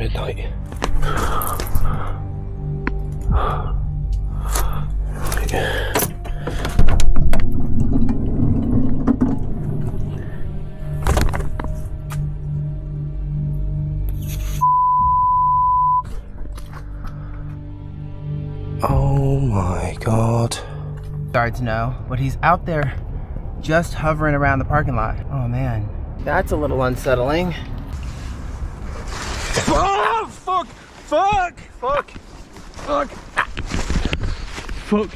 midnight. Oh my god. Guards know, but he's out there just hovering around the parking lot. Oh man, that's a little unsettling. Oh, fuck! Fuck! Fuck! Fuck! Fuck!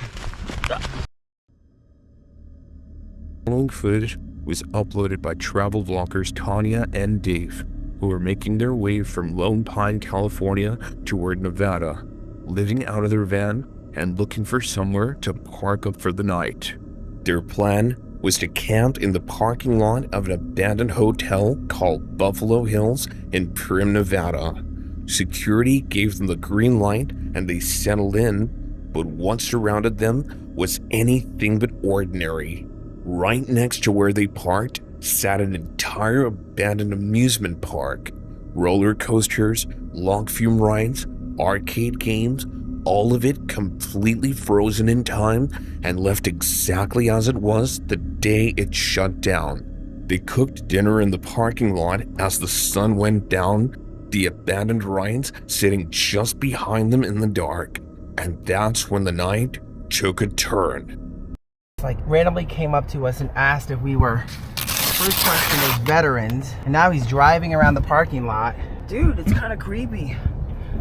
Following footage was uploaded by travel vloggers Tanya and Dave, who were making their way from Lone Pine, California toward Nevada, living out of their van and looking for somewhere to park up for the night. Their plan was to camp in the parking lot of an abandoned hotel called Buffalo Hills in Primm, Nevada. Security gave them the green light and they settled in, but what surrounded them was anything but ordinary. Right next to where they parked sat an entire abandoned amusement park. Roller coasters, log flume rides, arcade games, all of it completely frozen in time and left exactly as it was the day it shut down. They cooked dinner in the parking lot as the sun went down, the abandoned rides sitting just behind them in the dark. And that's when the night took a turn. Like randomly came up to us and asked if we were, first question was veterans, and now he's driving around the parking lot. Dude, it's kind of creepy.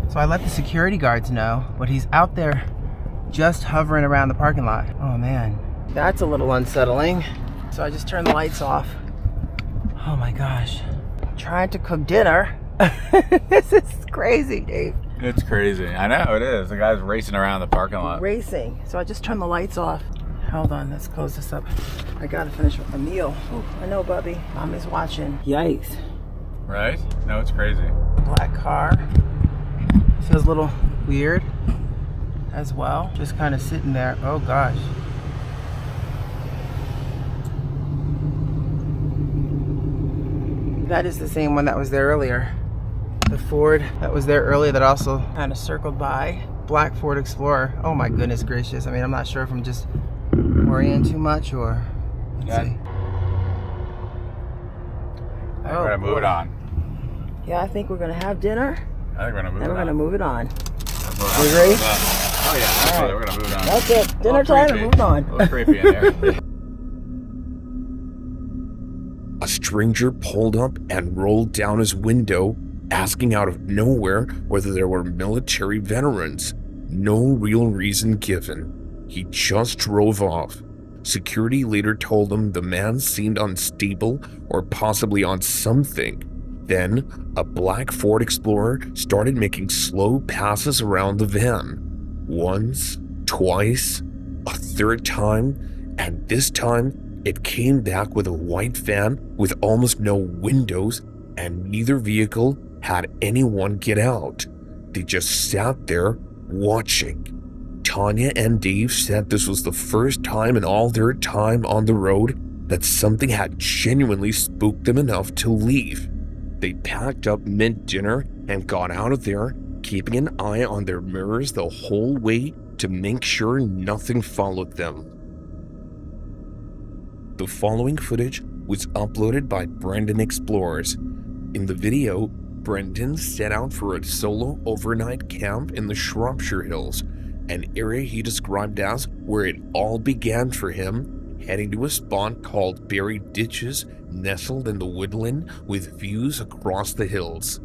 So I let the security guards know, but he's out there just hovering around the parking lot. Oh man, that's a little unsettling. So I just turned the lights off. Oh my gosh, I'm trying to cook dinner. This is crazy, Dave. It's crazy. I know it is. The guy's racing around the parking lot. Racing. So I just turned the lights off. Hold on, let's close this up. I gotta finish a meal. Ooh, I know, Bubby. Mommy's watching. Yikes. Right? No, it's crazy. Black car. Feels a little weird as well. Just kind of sitting there. Oh gosh. That is the same one that was there earlier. The Ford that was there earlier that also kind of circled by. Black Ford Explorer. Oh my goodness gracious. I mean, I'm not sure if I'm just worrying too much or... Let's see. We're gonna move it on. Yeah, I think we're gonna have dinner. I think we're gonna move it on. And we're gonna move it on. You ready? Oh yeah, all right. We're gonna move it on. That's it. Dinner time and move it on. A little creepy in there. A stranger pulled up and rolled down his window, asking out of nowhere whether there were military veterans. No real reason given. He just drove off. Security later told him the man seemed unstable or possibly on something. Then, a black Ford Explorer started making slow passes around the van. Once, twice, a third time, and this time it came back with a white van with almost no windows, and neither vehicle had anyone get out. They just sat there watching. Tanya and Dave said this was the first time in all their time on the road that something had genuinely spooked them enough to leave. They packed up mid-dinner and got out of there, keeping an eye on their mirrors the whole way to make sure nothing followed them. The following footage was uploaded by Brendan Explorers. In the video, Brendan set out for a solo overnight camp in the Shropshire Hills, an area he described as where it all began for him, heading to a spot called Buried Ditches, nestled in the woodland with views across the hills.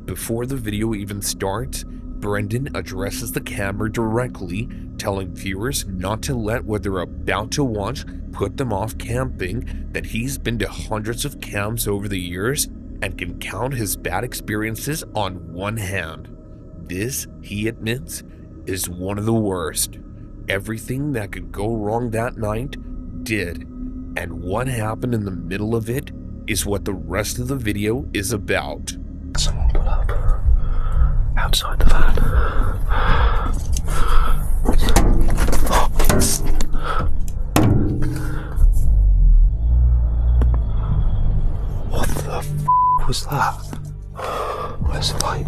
Before the video even starts, Brendan addresses the camera directly, telling viewers not to let what they're about to watch put them off camping, that he's been to hundreds of camps over the years and can count his bad experiences on one hand. This, he admits, is one of the worst. Everything that could go wrong that night did, and what happened in the middle of it is what the rest of the video is about. Someone put up outside the van. What the f was that? Where's the light?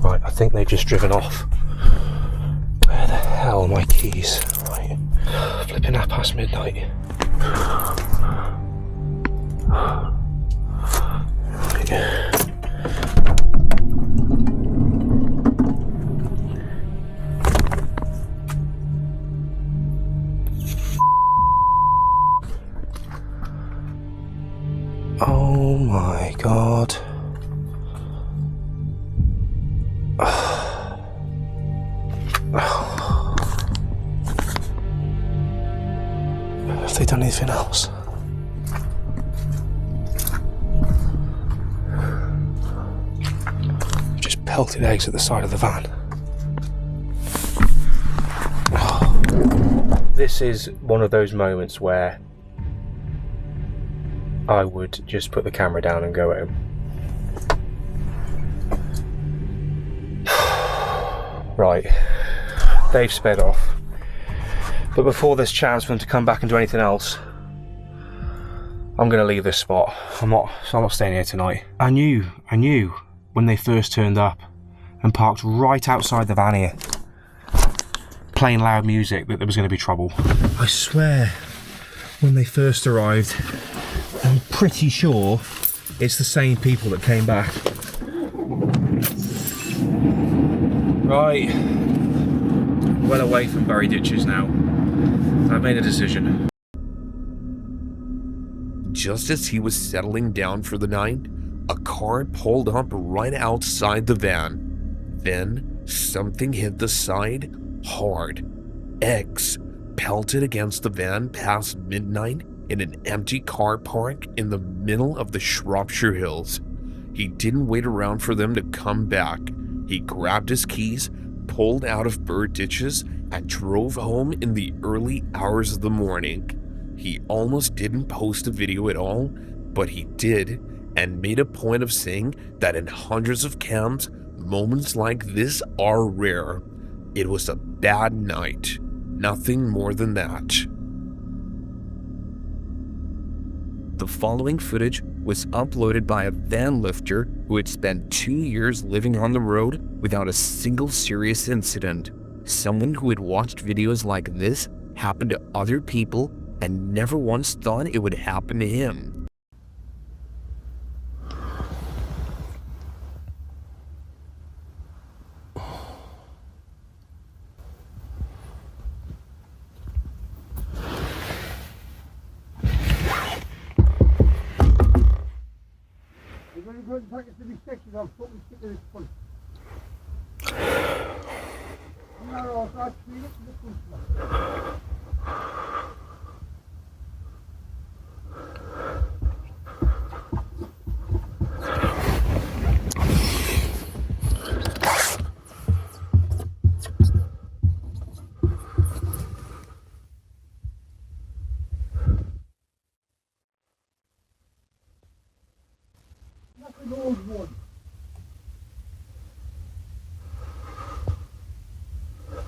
Right, I think they've just driven off. Where the hell are my keys? Right. Flipping out past midnight. Oh my god. Have they done anything else? Just pelted eggs at the side of the van. This is one of those moments where I would just put the camera down and go home. Right, they've sped off. But before there's chance for them to come back and do anything else, I'm gonna leave this spot. I'm not staying here tonight. I knew when they first turned up and parked right outside the van here, playing loud music, that there was gonna be trouble. I swear, when they first arrived, I'm pretty sure it's the same people that came back. Right, well away from buried ditches now. I've made a decision. Just as he was settling down for the night, a car pulled up right outside the van. Then something hit the side hard. Eggs pelted against the van past midnight in an empty car park in the middle of the Shropshire Hills. He didn't wait around for them to come back. He grabbed his keys, pulled out of bird ditches, and drove home in the early hours of the morning. He almost didn't post a video at all, but he did, and made a point of saying that in hundreds of cams, moments like this are rare. It was a bad night, nothing more than that. The following footage was uploaded by a van lifter who had spent 2 years living on the road without a single serious incident. Someone who had watched videos like this happen to other people and never once thought it would happen to him.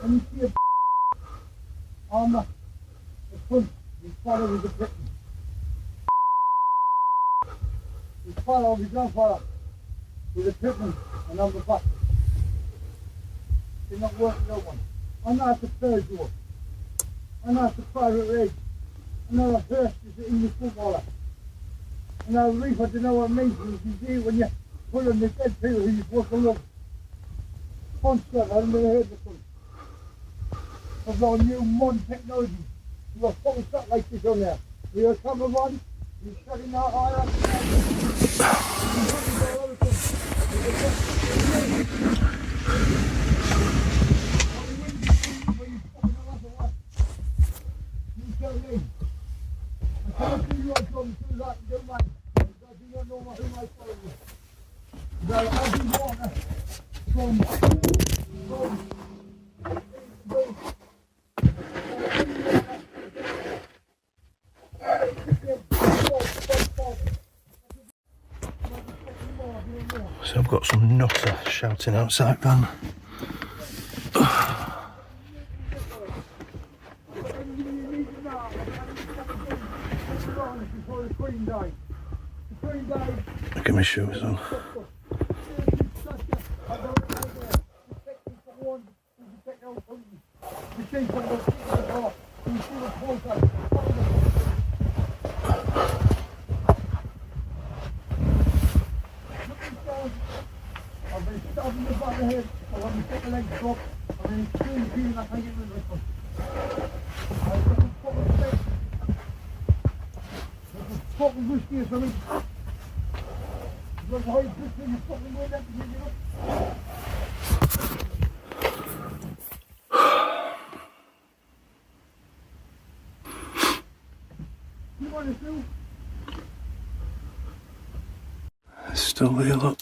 And you see a on the front, his father was a Briton. His father, his grandfather, was a Briton, and I'm the back. Did not work no one. I'm not the third door. I'm not the private rig. I'm not a Hurst, is the English footballer. And now Reef, I don't know what it means, you see when you put on the dead people who you're supposed to love. Punch that, I haven't really heard this one. I've got a new modern technology. You've got fucking stuff like this on there. You're a camera on, you're shutting out all that. So I've got some nutter shouting outside van. The Queen died. The Look at my shoes on. I've been stabbing the back of the head, I've been taking legs up, I've been screaming, I can't get rid of it. I've got some fucking steak. There's some fucking whiskey or something. Look how you put in your fucking way down to get it up. You want to do? It's still there, look.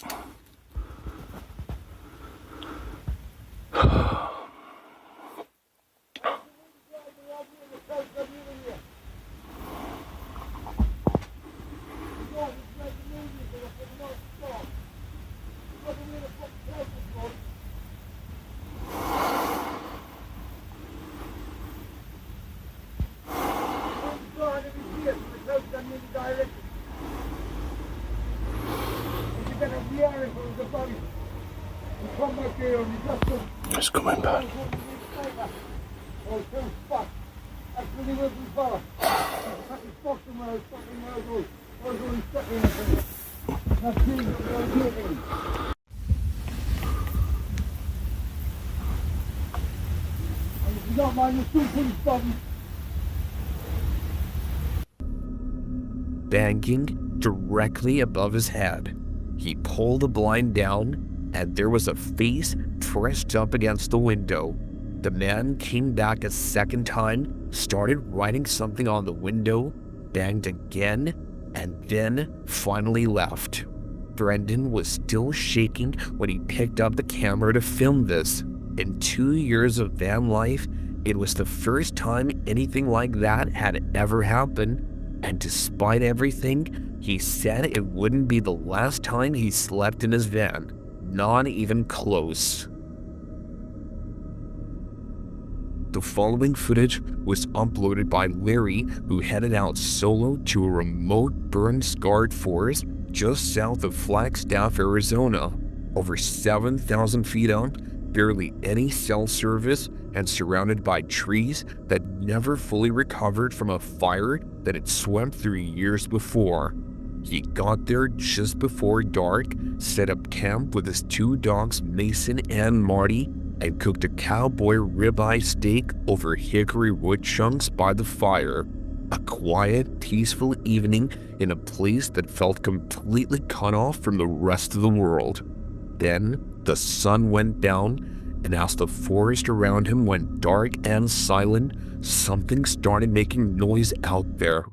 It's coming back. Banging directly above his head. He pulled the blind down, and there was a face pressed up against the window. The man came back a second time, started writing something on the window, banged again, and then finally left. Brendan was still shaking when he picked up the camera to film this. In 2 years of van life, it was the first time anything like that had ever happened, and despite everything, he said it wouldn't be the last time he slept in his van. Not even close. The following footage was uploaded by Larry, who headed out solo to a remote burn-scarred forest just south of Flagstaff, Arizona. Over 7,000 feet up, barely any cell service, and surrounded by trees that never fully recovered from a fire that had swept through years before. He got there just before dark, set up camp with his 2 dogs Mason and Marty, and cooked a cowboy ribeye steak over hickory wood chunks by the fire. A quiet, peaceful evening in a place that felt completely cut off from the rest of the world. Then the sun went down, and as the forest around him went dark and silent, something started making noise out there.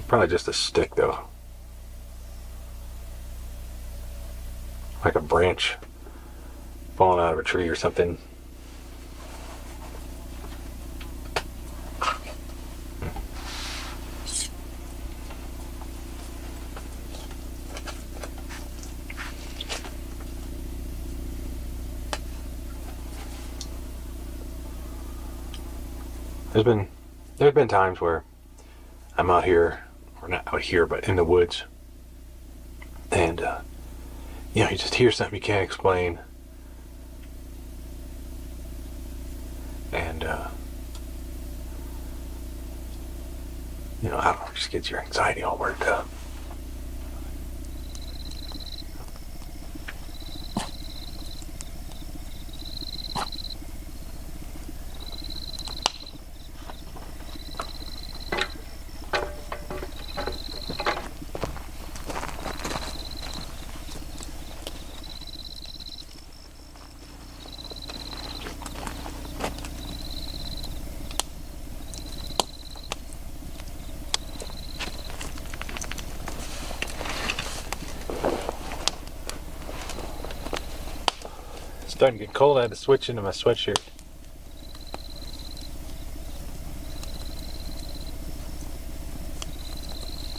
Probably just a stick though. Like a branch falling out of a tree or something. There's been times where I'm out here, or not out here, but in the woods, and you just hear something you can't explain, and I don't know, it just gets your anxiety all worked up. starting to get cold. I had to switch into my sweatshirt.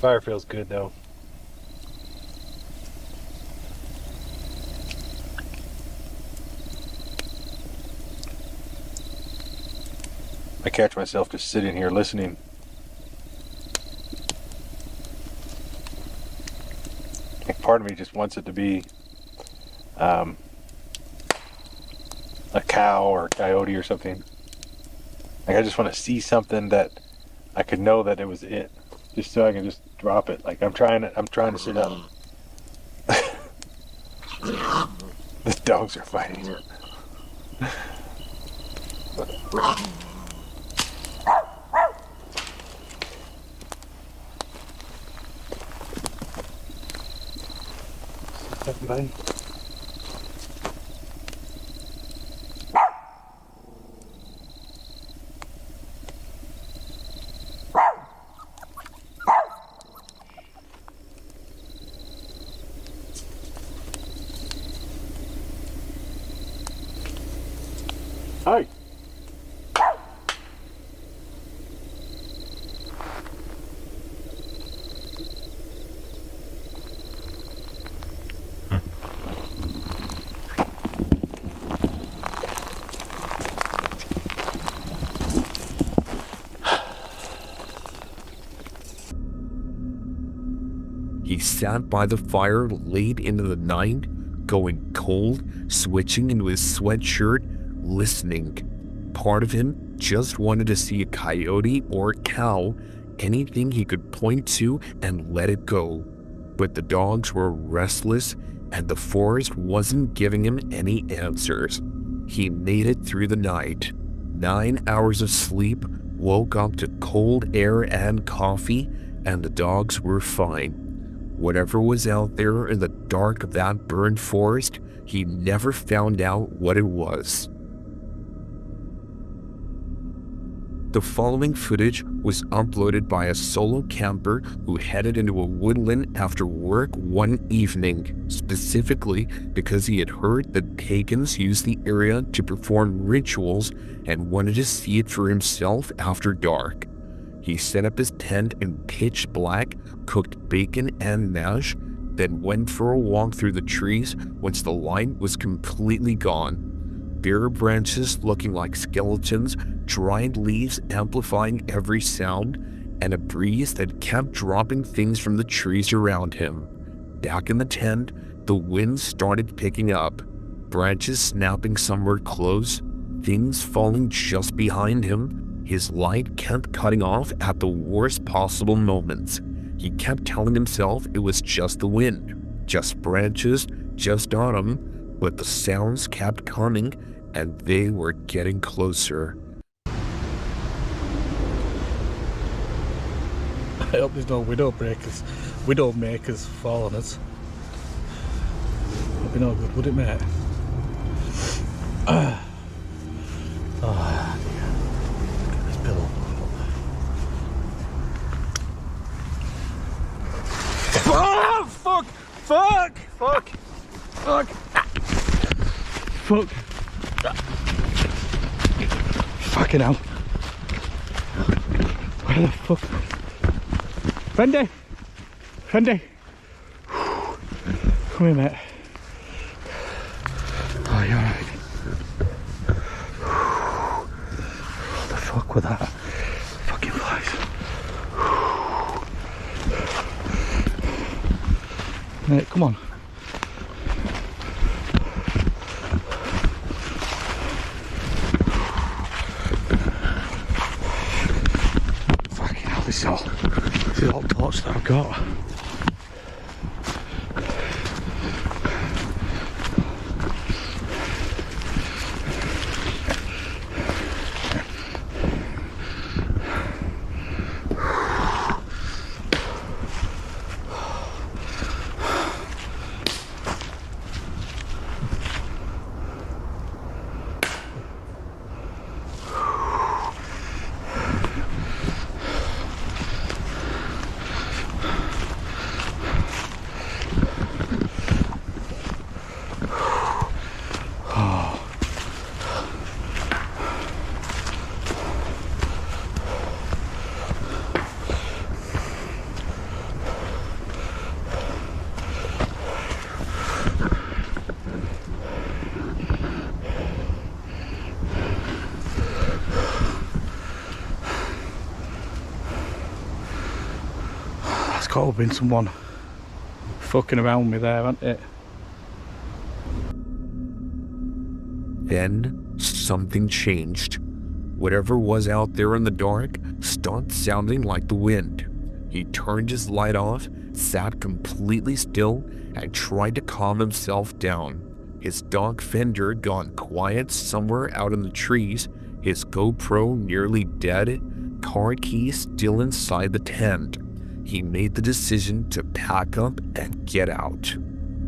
Fire feels good though. I catch myself just sitting here listening. Like part of me just wants it to be a cow or a coyote or something. Like I just want to see something that I could know that it was it, just so I can just drop it. Like I'm trying to sit up. The dogs are fighting. Buddy. Hi. He sat by the fire late into the night, going cold, switching into his sweatshirt, listening. Part of him just wanted to see a coyote or a cow, anything he could point to and let it go. But the dogs were restless and the forest wasn't giving him any answers. He made it through the night. 9 hours of sleep, woke up to cold air and coffee, and the dogs were fine. Whatever was out there in the dark of that burned forest, he never found out what it was. The following footage was uploaded by a solo camper who headed into a woodland after work one evening, specifically because he had heard that pagans used the area to perform rituals and wanted to see it for himself after dark. He set up his tent in pitch black, cooked bacon and mash, then went for a walk through the trees once the light was completely gone. Bare branches looking like skeletons, dried leaves amplifying every sound, and a breeze that kept dropping things from the trees around him. Back in the tent, the wind started picking up, branches snapping somewhere close, things falling just behind him. His light kept cutting off at the worst possible moments. He kept telling himself it was just the wind, just branches, just autumn, but the sounds kept coming and they were getting closer. I hope there's no widow makers following us. That'd be no good, would it, mate? Oh, dear. Look at this pillow. Oh, fuck! Fuck! Fuck! Fuck! Fuck! Fucking hell. Where the fuck? Fendi! Fendi! Come here, mate. Oh, you're alright. What the fuck was that? Fucking flies. Mate, come on. This is all torch that I've got. Could have been someone fucking around me there, hasn't it? Then something changed. Whatever was out there in the dark stopped sounding like the wind. He turned his light off, sat completely still, and tried to calm himself down. His dog Fender had gone quiet somewhere out in the trees, his GoPro nearly dead, car keys still inside the tent. He made the decision to pack up and get out.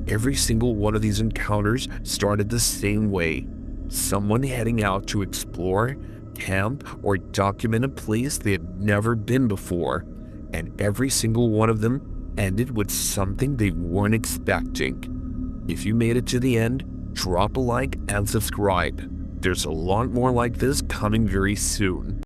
Every single one of these encounters started the same way. Someone heading out to explore, camp, or document a place they had never been before. And every single one of them ended with something they weren't expecting. If you made it to the end, drop a like and subscribe. There's a lot more like this coming very soon.